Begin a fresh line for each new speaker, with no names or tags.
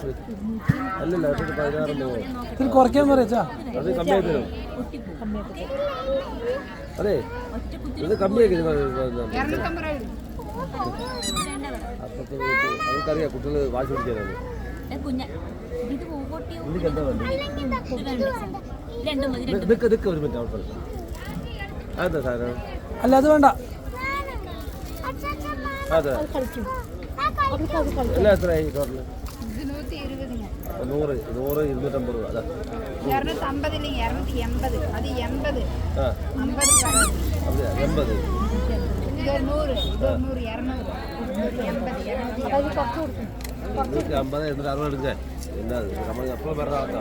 ശരി അല്ലല്ല ഇതിൽ കുറയ്ക്കാൻ പറയാ അത് കമ്മിയായി തരും. അതെ ഇത് കമ്മിയാക്കി അവർക്കറിയാം കുട്ടികൾ വാശി പിടിക്കാനാണ്. ഇതിക്ക് എന്താ വേണ്ടത്? ഒരു മിനിറ്റ് അവിടെ അതെന്താ സാധനം? അല്ല അത് വേണ്ട. അതെ എല്ലാം എത്രയായി ടോട്ടല്? 100 250 രൂപ. അതാ
250 280 അത് 80
80 250 എന്നിട്ട് 60 എടുക്കാൻ എന്താ നമ്മൾ എപ്പോഴും പറഞ്ഞ